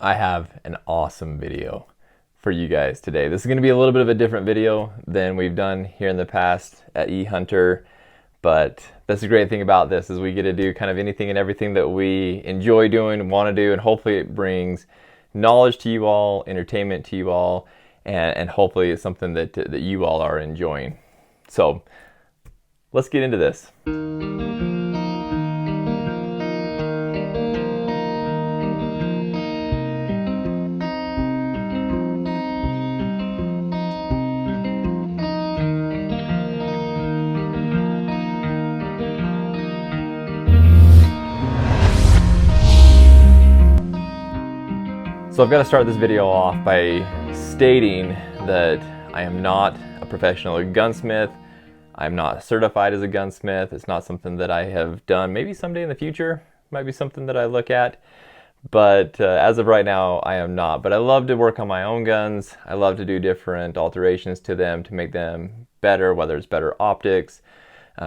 I have an awesome video for you guys today. This is going to be a little bit of a different video than we've done here in the past at EHUNTR, but that's the great thing about this is we get to do kind of anything and everything that we enjoy doing, want to do, and hopefully it brings knowledge to you all, entertainment to you all, and hopefully it's something that you all are enjoying. So let's get into this. So I've got to start this video off by stating that I am not a professional gunsmith. I'm not certified as a gunsmith. It's not something that I have done. Maybe someday in the future, might be something that I look at. But as of right now, I am not. But I love to work on my own guns. I love to do different alterations to them to make them better, whether it's better optics,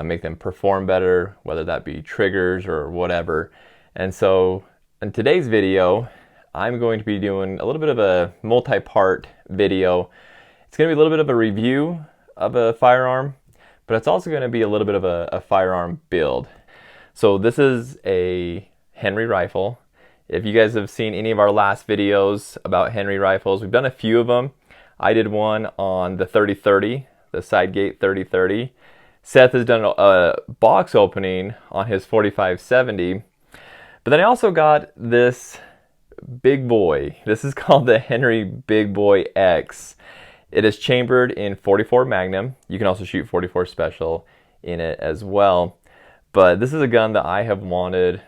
make them perform better, whether that be triggers or whatever. And so in today's video, I'm going to be doing a little bit of a multi-part video. It's going to be a little bit of a review of a firearm, but it's also going to be a little bit of a firearm build. So this is a Henry rifle. If you guys have seen any of our last videos about Henry rifles, we've done a few of them. I did one on the 30-30, the side gate 30-30. Seth has done a box opening on his 45-70. But then I also got this big boy. This is called the Henry Big Boy X. It is chambered in 44 Magnum. You can also shoot 44 Special in it as well. But this is a gun that I have wanted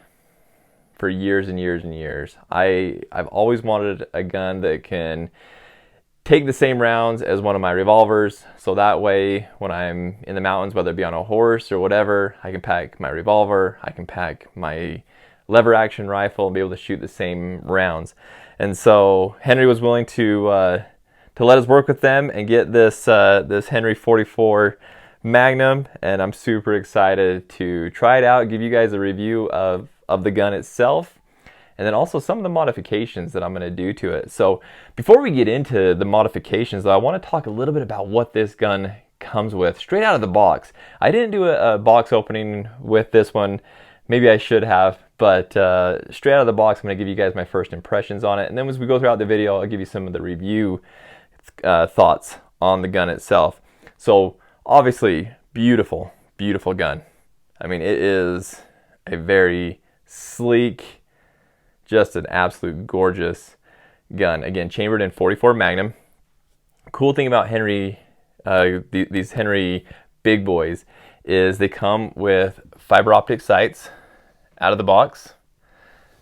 for years and years and years. I've always wanted a gun that can take the same rounds as one of my revolvers, so that way when I'm in the mountains, whether it be on a horse or whatever, I can pack my revolver, I can pack my lever action rifle and be able to shoot the same rounds. And so Henry was willing to let us work with them and get this this Henry 44 Magnum, and I'm super excited to try it out, give you guys a review of the gun itself, and then also some of the modifications that I'm going to do to it. So before we get into the modifications though, I want to talk a little bit about what this gun comes with straight out of the box. I didn't do a box opening with this one. Maybe I should have, but straight out of the box, I'm going to give you guys my first impressions on it. And then as we go throughout the video, I'll give you some of the review thoughts on the gun itself. So obviously, beautiful, beautiful gun. I mean, it is a very sleek, just an absolute gorgeous gun. Again, chambered in 44 Magnum. Cool thing about Henry, these Henry big boys, is they come with fiber optic sights out of the box.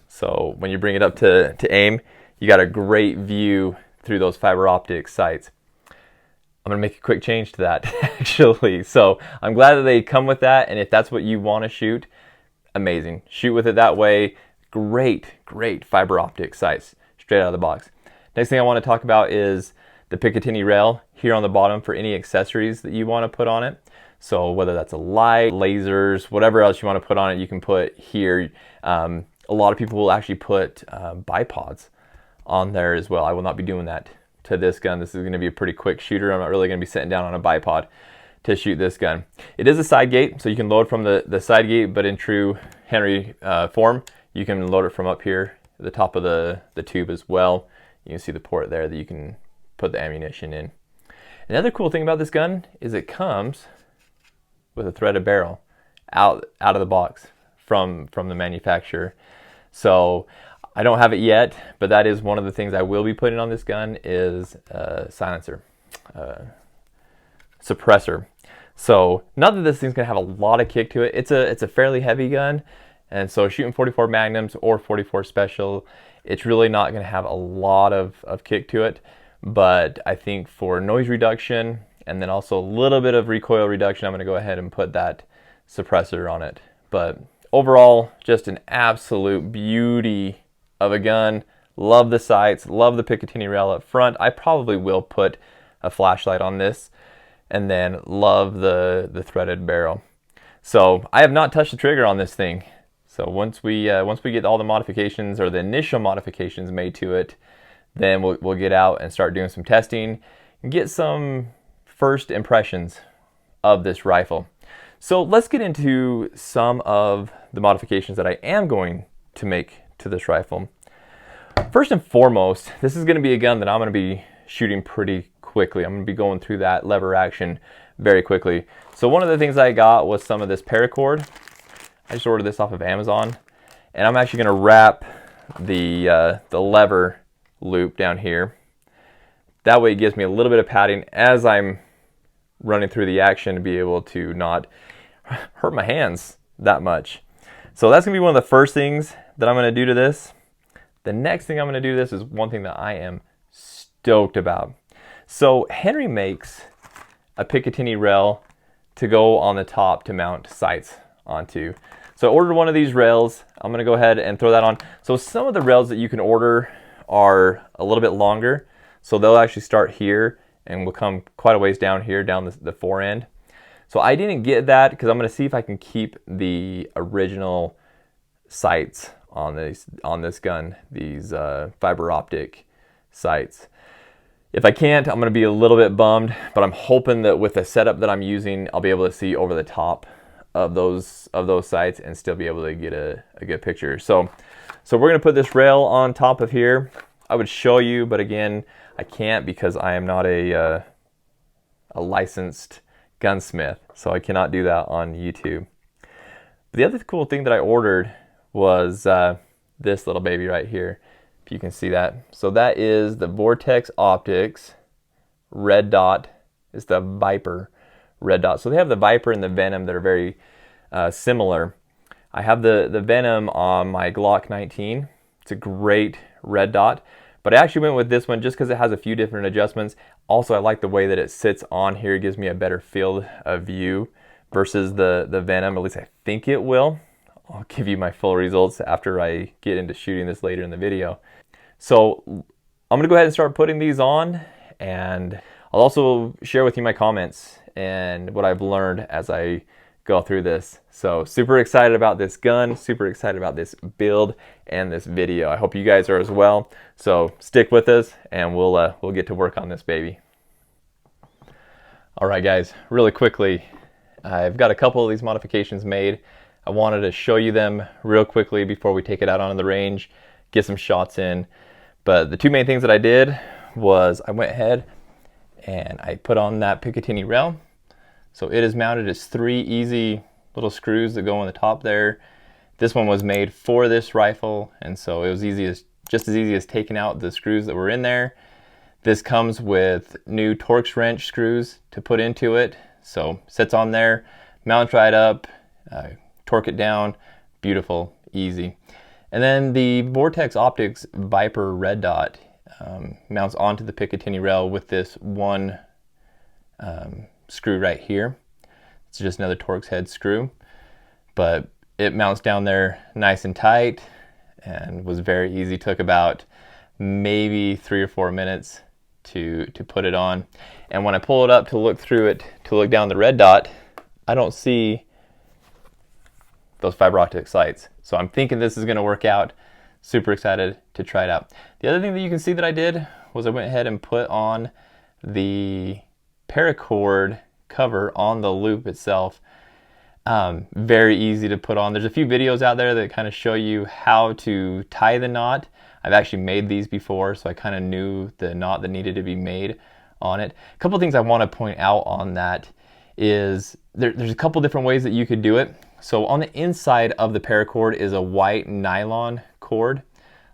So when you bring it up to aim, you got a great view through those fiber optic sights. I'm gonna make a quick change to that actually. So I'm glad that they come with that, and if that's what you want to shoot, amazing. Shoot with it that way. Great, great fiber optic sights straight out of the box. Next thing I want to talk about is the Picatinny rail here on the bottom for any accessories that you want to put on it. So whether that's a light, lasers, whatever else you want to put on it, you can put here. A lot of people will actually put bipods on there as well. I will not be doing that to this gun. This is going to be a pretty quick shooter. I'm not really going to be sitting down on a bipod to shoot this gun. It is a side gate, so you can load from the side gate, but in true Henry form, you can load it from up here at the top of the tube as well. You can see the port there that you can put the ammunition in. Another cool thing about this gun is it comes with a threaded barrel out of the box from the manufacturer. So I don't have it yet, but that is one of the things I will be putting on this gun is a silencer, suppressor. So not that this thing's gonna have a lot of kick to it. It's a fairly heavy gun, and so shooting 44 Magnums or 44 Special, it's really not gonna have a lot of kick to it. But I think for noise reduction, and then also a little bit of recoil reduction, I'm going to go ahead and put that suppressor on it. But overall, just an absolute beauty of a gun. Love the sights, love the Picatinny rail up front. I probably will put a flashlight on this, and then love the threaded barrel. So I have not touched the trigger on this thing. So once we get all the modifications or the initial modifications made to it, then we'll get out and start doing some testing and get some first impressions of this rifle. So let's get into some of the modifications that I am going to make to this rifle. First and foremost, this is going to be a gun that I'm going to be shooting pretty quickly. I'm going to be going through that lever action very quickly. So one of the things I got was some of this paracord. I just ordered this off of Amazon, and I'm actually going to wrap the lever loop down here. That way it gives me a little bit of padding as I'm running through the action to be able to not hurt my hands that much. So that's going to be one of the first things that I'm going to do to this. The next thing I'm going to do to this is one thing that I am stoked about. So Henry makes a Picatinny rail to go on the top to mount sights onto. So I ordered one of these rails. I'm going to go ahead and throw that on. So some of the rails that you can order are a little bit longer. So they'll actually start here and will come quite a ways down here, down the fore end. So I didn't get that because I'm going to see if I can keep the original sights on this gun, these fiber optic sights. If I can't, I'm going to be a little bit bummed, but I'm hoping that with the setup that I'm using, I'll be able to see over the top of those sights and still be able to get a good picture. So we're going to put this rail on top of here. I would show you, but again, I can't because I am not a licensed gunsmith, so I cannot do that on YouTube. But the other cool thing that I ordered was this little baby right here, if you can see that. So that is the Vortex Optics red dot. It's the Viper red dot. So they have the Viper and the Venom that are very similar. I have the Venom on my Glock 19. It's a great red dot, but I actually went with this one just because it has a few different adjustments. Also, I like the way that it sits on here. It gives me a better field of view versus the Venom. At least I think it will. I'll give you my full results after I get into shooting this later in the video. So I'm gonna go ahead and start putting these on, and I'll also share with you my comments and what I've learned as I go through this. So super excited about this gun, super excited about this build and this video. I hope you guys are as well. So stick with us and we'll get to work on this baby. All right guys, really quickly, I've got a couple of these modifications made. I wanted to show you them real quickly before we take it out onto the range, get some shots in. But the two main things that I did was I went ahead and I put on that Picatinny rail. So it is mounted as 3 easy little screws that go on the top there. This one was made for this rifle, and so it was just as easy as taking out the screws that were in there. This comes with new Torx wrench screws to put into it. So sits on there, mounts right up, torque it down, beautiful, easy. And then the Vortex Optics Viper red dot mounts onto the Picatinny rail with this one screw right here. It's just another Torx head screw, but it mounts down there nice and tight and was very easy. Took about maybe 3 or 4 minutes to put it on. And when I pull it up to look through it, to look down the red dot, I don't see those fiber optic sights. So I'm thinking this is going to work out. Super excited to try it out. The other thing that you can see that I did was I went ahead and put on the paracord cover on the loop itself. Very easy to put on. There's a few videos out there that kind of show you how to tie the knot. I've actually made these before, so I kind of knew the knot that needed to be made on it. A couple things I want to point out on that is there's a couple different ways that you could do it. So on the inside of the paracord is a white nylon cord.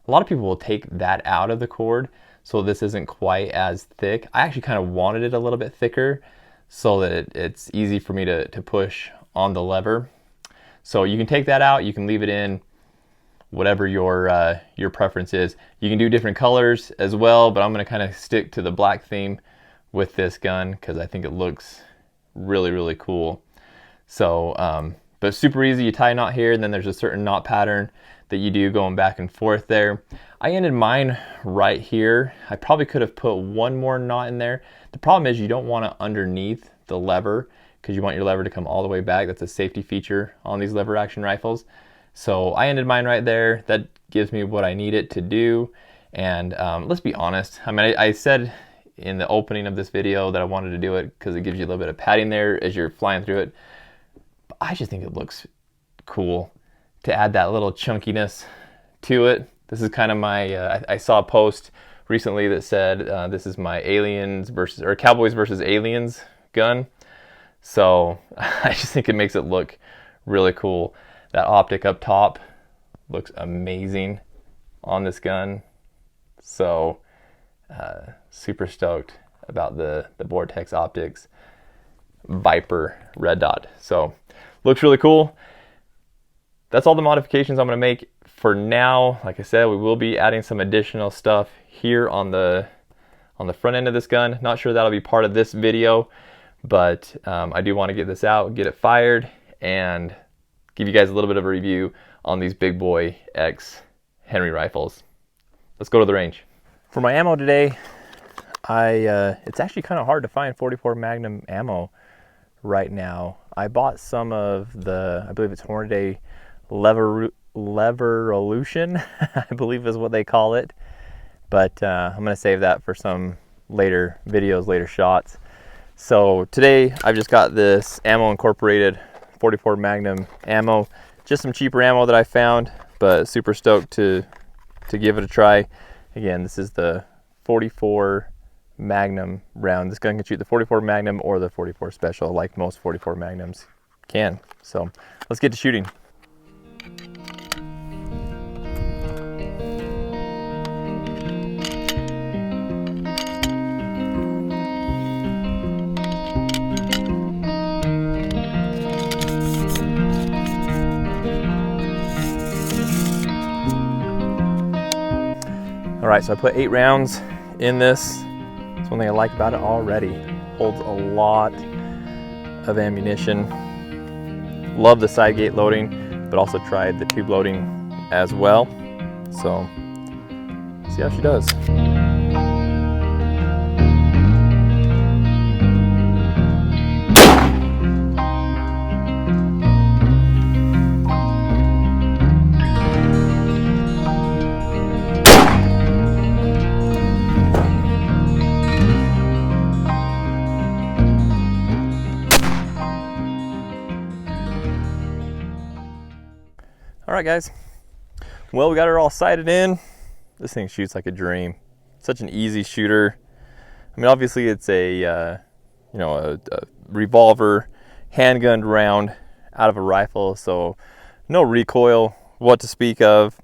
A lot of people will take that out of the cord, so this isn't quite as thick. I actually kind of wanted it a little bit thicker so that it's easy for me to push on the lever. So you can take that out, you can leave it in, whatever your preference is. You can do different colors as well, but I'm going to kind of stick to the black theme with this gun because I think it looks really, really cool. So, but super easy. You tie a knot here, and then there's a certain knot pattern that you do going back and forth there. I ended mine right here. I probably could have put one more knot in there. The problem is you don't want it underneath the lever because you want your lever to come all the way back. That's a safety feature on these lever action rifles. So I ended mine right there. That gives me what I need it to do. And let's be honest. I mean, I said in the opening of this video that I wanted to do it because it gives you a little bit of padding there as you're flying through it. But I just think it looks cool to add that little chunkiness to it. This is kind of my, I saw a post recently that said this is my aliens versus, or cowboys versus aliens gun. So I just think it makes it look really cool. That optic up top looks amazing on this gun. So super stoked about the Vortex Optics Viper red dot. So looks really cool. That's all the modifications I'm going to make for now. Like I said, we will be adding some additional stuff here on the front end of this gun. Not sure that'll be part of this video, but I do want to get this out, get it fired, and give you guys a little bit of a review on these big boy X Henry rifles. Let's go to the range. For my ammo today, it's actually kind of hard to find 44 Magnum ammo right now. I bought some of the, I believe it's Hornady Leverolution, I believe is what they call it. But I'm going to save that for some later videos, later shots. So today I've just got this ammo incorporated 44 Magnum ammo. Just some cheaper ammo that I found, but super stoked to give it a try. Again, this is the 44 Magnum round. This gun can shoot the 44 Magnum or the 44 Special, like most 44 Magnums can. So let's get to shooting. All right, so I put 8 rounds in this. That's one thing I like about it already. Holds a lot of ammunition. Love the side gate loading, but also tried the tube loading as well. So, see how she does. All right, guys. Well, we got her all sighted in. This thing shoots like a dream. Such an easy shooter. I mean, obviously it's a revolver handgunned round out of a rifle, so no recoil, what to speak of.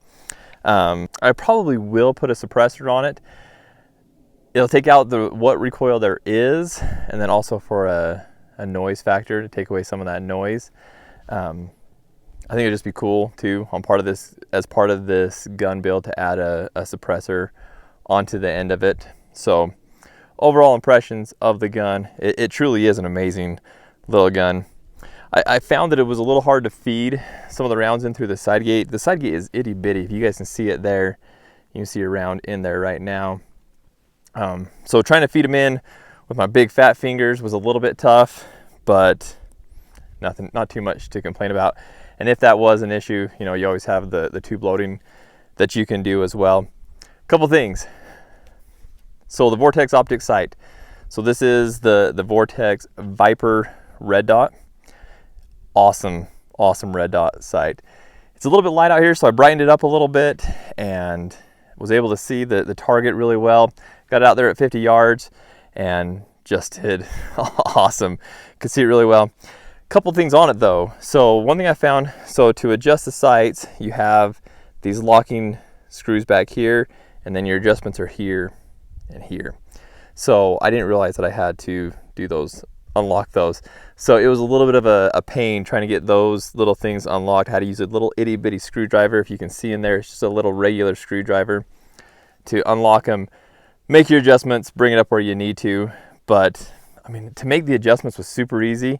I probably will put a suppressor on it. It'll take out what recoil there is, and then also for a noise factor to take away some of that noise. I think it'd just be cool too on part of this, as part of this gun build, to add a suppressor onto the end of it. So overall impressions of the gun, it truly is an amazing little gun. I found that it was a little hard to feed some of the rounds in through the side gate. The side gate is itty bitty. If you guys can see it there, you can see a round in there right now. So trying to feed them in with my big fat fingers was a little bit tough, but not too much to complain about. And if that was an issue, you know, you always have the tube loading that you can do as well. Couple things. So the Vortex Optics sight. So this is the Vortex Viper red dot. Awesome red dot sight. It's a little bit light out here, so I brightened it up a little bit and was able to see the target really well. Got it out there at 50 yards and just did awesome. Could see it really well. Couple things on it though. So one thing I found, so to adjust the sights, you have these locking screws back here, and then your adjustments are here and here. So I didn't realize that I had to do those, unlock those. So it was a little bit of a pain trying to get those little things unlocked. I had to use a little itty bitty screwdriver. If you can see in there, it's just a little regular screwdriver to unlock them. Make your adjustments, bring it up where you need to. But I mean, to make the adjustments was super easy.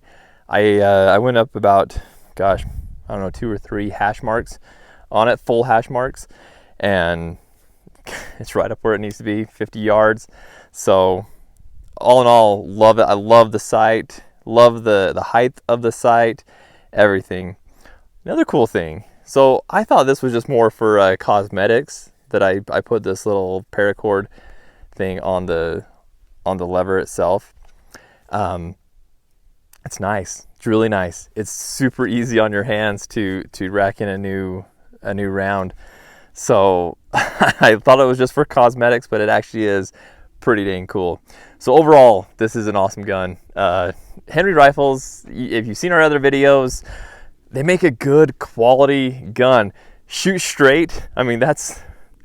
I went up about, gosh, I don't know, 2 or 3 hash marks on it, full hash marks, and it's right up where it needs to be, 50 yards. So all in all, love it. I love the sight, love the height of the sight, everything. Another cool thing, So I thought this was just more for cosmetics, that I put this little paracord thing on the lever itself. It's nice. It's really nice. It's super easy on your hands to rack in a new round. So I thought it was just for cosmetics, but it actually is pretty dang cool. So overall, this is an awesome gun. Henry rifles, if you've seen our other videos, they make a good quality gun. Shoot straight. I mean, that's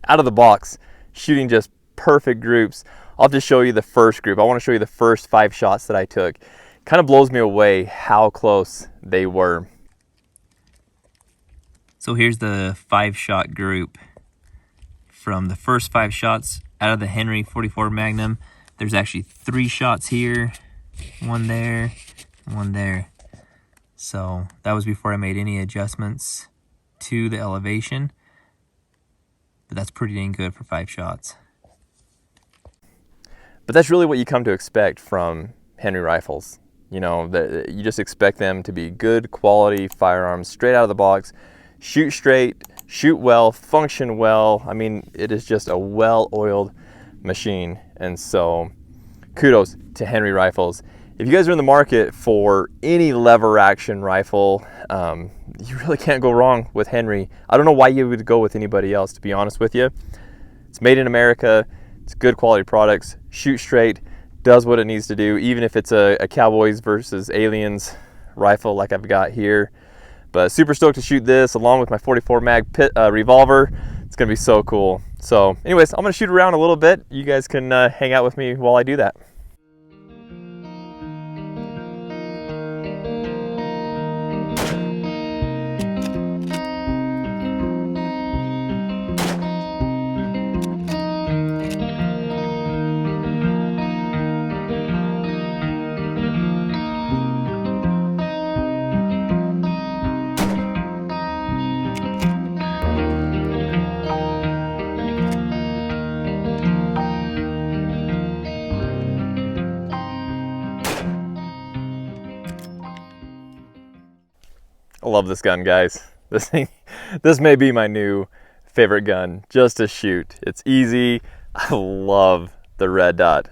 out of the box. Shooting just perfect groups. I'll just show you the first group. I want to show you the first 5 shots that I took. Kind of blows me away how close they were. So here's the 5-shot group. From the first 5 shots out of the Henry 44 Magnum, there's actually 3 shots here, 1 there, 1 there. So that was before I made any adjustments to the elevation, but that's pretty dang good for 5 shots. But that's really what you come to expect from Henry rifles. You know, you just expect them to be good quality firearms straight out of the box, shoot straight, shoot well, function well. I mean, it is just a well-oiled machine. And so kudos to Henry rifles. If you guys are in the market for any lever action rifle, you really can't go wrong with Henry. I don't know why you would go with anybody else, to be honest with you. It's made in America. It's good quality products. Shoot straight, does what it needs to do, even if it's a Cowboys versus Aliens rifle like I've got here. But super stoked to shoot this along with my 44 mag revolver. It's gonna be so cool. So anyways, I'm gonna shoot around a little bit. You guys can hang out with me while I do that. I love this gun, guys. This may be my new favorite gun just to shoot. It's easy. I love the red dot.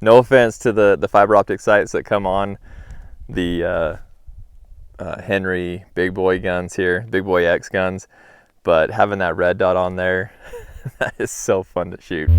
No offense to the fiber optic sights that come on the Henry big boy guns here, big boy X guns, but having that red dot on there, that is so fun to shoot.